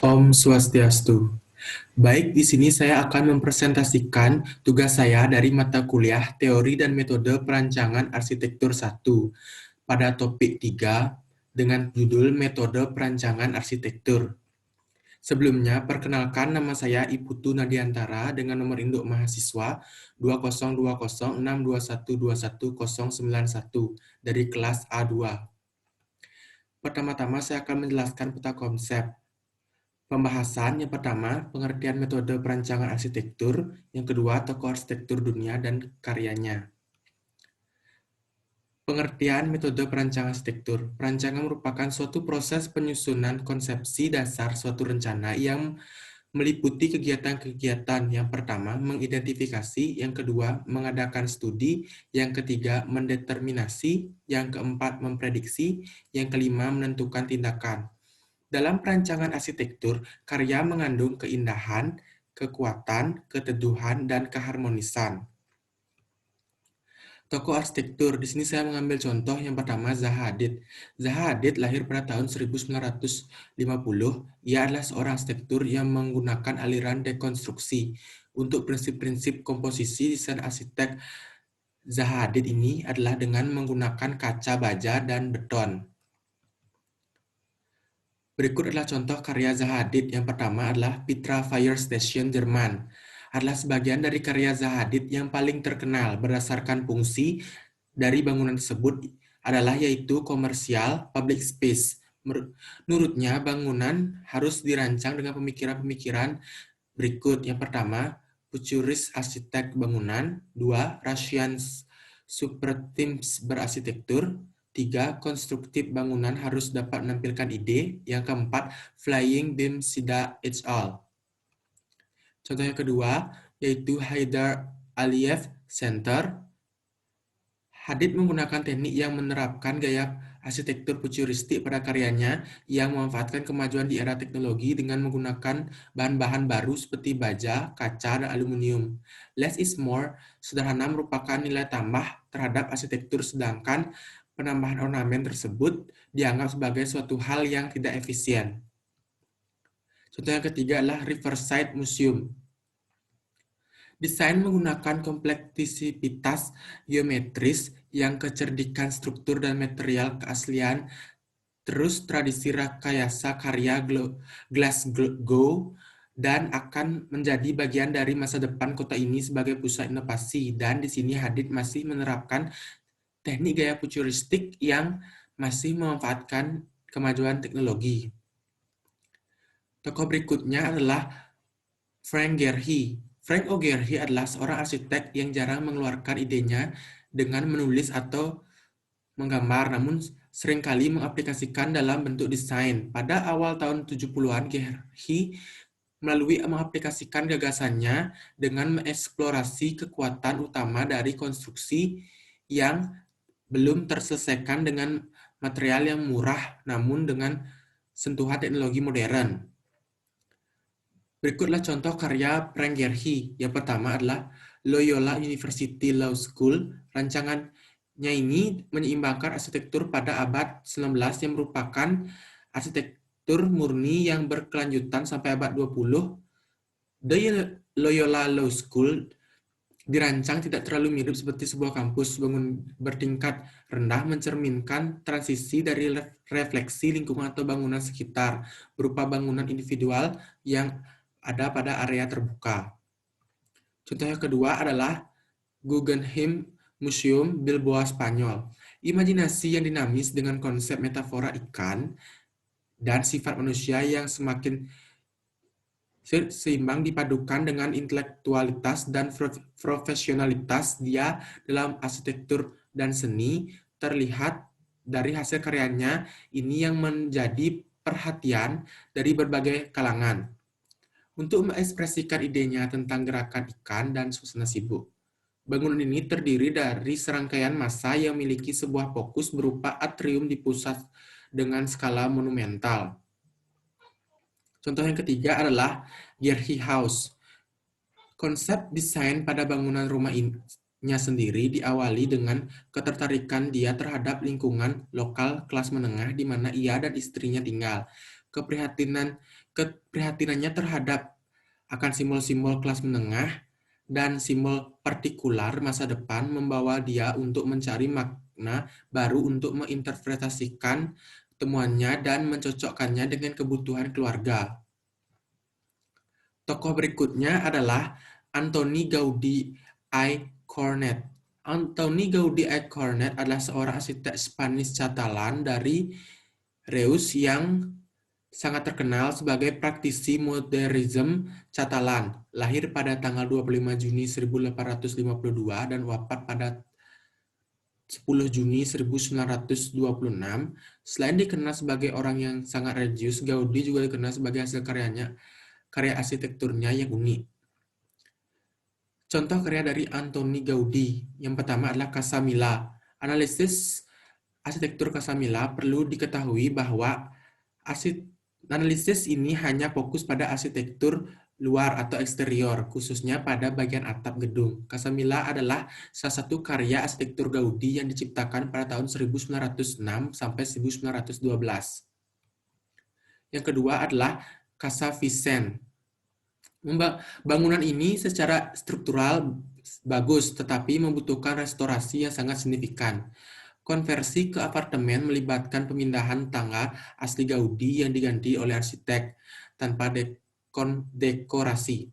Om Swastiastu. Baik, di sini saya akan mempresentasikan tugas saya dari mata kuliah Teori dan Metode Perancangan Arsitektur 1 pada topik 3 dengan judul Metode Perancangan Arsitektur. Sebelumnya, perkenalkan nama saya Iputu Nadiantara dengan nomor induk mahasiswa 20206212121091 dari kelas A2. Pertama-tama saya akan menjelaskan peta konsep. Pembahasan yang pertama, pengertian metode perancangan arsitektur, yang kedua, tokoh arsitektur dunia dan karyanya. Pengertian metode perancangan arsitektur. Perancangan merupakan suatu proses penyusunan konsepsi dasar suatu rencana yang meliputi kegiatan-kegiatan. Yang pertama, mengidentifikasi, yang kedua, mengadakan studi, yang ketiga, mendeterminasi, yang keempat, memprediksi, yang kelima, menentukan tindakan. Dalam perancangan arsitektur, karya mengandung keindahan, kekuatan, keteduhan, dan keharmonisan. Tokoh arsitektur, di sini saya mengambil contoh yang pertama Zaha Hadid. Zaha Hadid lahir pada tahun 1950. Ia adalah seorang arsitektur yang menggunakan aliran dekonstruksi. Untuk prinsip-prinsip komposisi desain arsitek Zaha Hadid ini adalah dengan menggunakan kaca baja dan beton. Berikut adalah contoh karya Zaha Hadid. Yang pertama adalah Petra Fire Station, Jerman. Adalah sebagian dari karya Zaha Hadid yang paling terkenal berdasarkan fungsi dari bangunan tersebut adalah yaitu komersial public space. Menurutnya, bangunan harus dirancang dengan pemikiran-pemikiran berikut. Yang pertama, futurist arsitek bangunan. Dua, Russian supretims berarsitektur. Tiga, konstruktif bangunan harus dapat menampilkan ide. Yang keempat, Flying Beam Sida et al. Contoh yang kedua, yaitu Haidar Aliyev Center. Hadid menggunakan teknik yang menerapkan gaya arsitektur futuristik pada karyanya yang memanfaatkan kemajuan di era teknologi dengan menggunakan bahan-bahan baru seperti baja, kaca, dan aluminium. Less is more, sederhana merupakan nilai tambah terhadap arsitektur, sedangkan penambahan ornamen tersebut dianggap sebagai suatu hal yang tidak efisien. Contoh yang ketiga adalah Riverside Museum. Desain menggunakan kompleksitas geometris yang kecerdikan struktur dan material keaslian, terus tradisi rekayasa karya Glasgow, dan akan menjadi bagian dari masa depan kota ini sebagai pusat inovasi. Dan di sini Hadid masih menerapkan teknik gaya futuristik yang masih memanfaatkan kemajuan teknologi. Tokoh berikutnya adalah Frank Gehry. Frank O'Gehry adalah seorang arsitek yang jarang mengeluarkan idenya dengan menulis atau menggambar, namun seringkali mengaplikasikan dalam bentuk desain. Pada awal tahun 70-an, Gehry melalui mengaplikasikan gagasannya dengan mengeksplorasi kekuatan utama dari konstruksi yang belum terselesaikan dengan material yang murah, namun dengan sentuhan teknologi modern. Berikutlah contoh karya Frank Gehry. Yang pertama adalah Loyola University Law School. Rancangannya ini menyeimbangkan arsitektur pada abad 19 yang merupakan arsitektur murni yang berkelanjutan sampai abad 20. The Loyola Law School dirancang tidak terlalu mirip seperti sebuah kampus. Bangun bertingkat rendah mencerminkan transisi dari refleksi lingkungan atau bangunan sekitar berupa bangunan individual yang ada pada area terbuka. Contoh yang kedua adalah Guggenheim Museum Bilbao, Spanyol. Imajinasi yang dinamis dengan konsep metafora ikan dan sifat manusia yang semakin seimbang dipadukan dengan intelektualitas dan profesionalitas dia dalam arsitektur dan seni terlihat dari hasil karyanya ini yang menjadi perhatian dari berbagai kalangan untuk mengekspresikan idenya tentang gerakan ikan dan suasana sibuk. Bangunan ini terdiri dari serangkaian massa yang memiliki sebuah fokus berupa atrium di pusat dengan skala monumental. Contoh yang ketiga adalah Gehry House. Konsep desain pada bangunan rumah ini sendiri diawali dengan ketertarikan dia terhadap lingkungan lokal kelas menengah di mana ia dan istrinya tinggal. Keprihatinannya terhadap akan simbol-simbol kelas menengah dan simbol partikular masa depan membawa dia untuk mencari makna baru untuk menginterpretasikan temuannya dan mencocokkannya dengan kebutuhan keluarga. Tokoh berikutnya adalah Antoni Gaudí i Cornet. Antoni Gaudí i Cornet adalah seorang arsitek Spanyol Catalan dari Reus yang sangat terkenal sebagai praktisi modernisme Catalan. Lahir pada tanggal 25 Juni 1852 dan wafat pada 10 Juni 1926. Selain dikenal sebagai orang yang sangat religius, Gaudí juga dikenal sebagai hasil karya arsitekturnya yang unik. Contoh karya dari Antoni Gaudí. Yang pertama adalah Casa Mila. Analisis arsitektur Casa Mila perlu diketahui bahwa analisis ini hanya fokus pada arsitektur luar atau eksterior, khususnya pada bagian atap gedung. Casa Mila adalah salah satu karya arsitektur Gaudí yang diciptakan pada tahun 1906 sampai 1912. Yang kedua adalah Casa Vicent. Bangunan ini secara struktural bagus, tetapi membutuhkan restorasi yang sangat signifikan. Konversi ke apartemen melibatkan pemindahan tangga asli Gaudí yang diganti oleh arsitek tanpa dekorasi.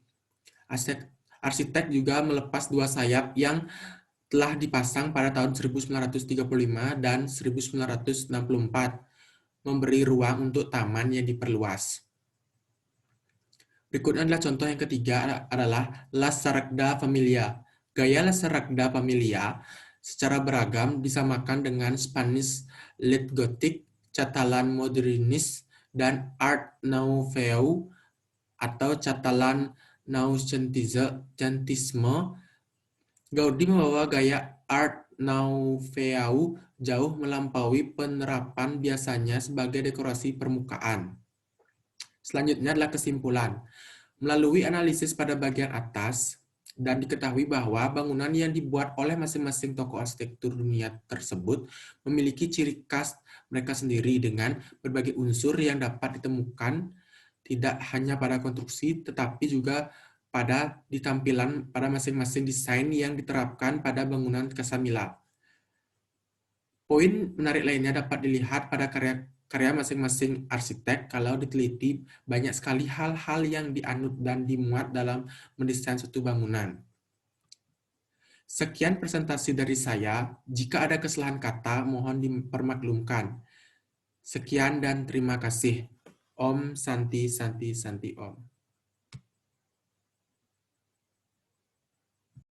Arsitek juga melepas dua sayap yang telah dipasang pada tahun 1935 dan 1964, memberi ruang untuk taman yang diperluas. Berikutnya adalah contoh yang ketiga adalah La Sagrada Familia. Gaya La Sagrada Familia secara beragam disamakan dengan Spanish Late Gothic, Catalan Modernist, dan Art Nouveau atau Catalan Noucentisme. Gaudí membawa gaya Art Nouveau jauh melampaui penerapan biasanya sebagai dekorasi permukaan. Selanjutnya adalah kesimpulan. Melalui analisis pada bagian atas, dan diketahui bahwa bangunan yang dibuat oleh masing-masing tokoh arsitektur dunia tersebut memiliki ciri khas mereka sendiri dengan berbagai unsur yang dapat ditemukan tidak hanya pada konstruksi, tetapi juga pada tampilan pada masing-masing desain yang diterapkan pada bangunan Casa Mila. Poin menarik lainnya dapat dilihat pada karya masing-masing arsitek. Kalau diteliti, banyak sekali hal-hal yang dianut dan dimuat dalam mendesain suatu bangunan. Sekian presentasi dari saya. Jika ada kesalahan kata, mohon dipermaklumkan. Sekian dan terima kasih. Om Santi Santi Santi Om.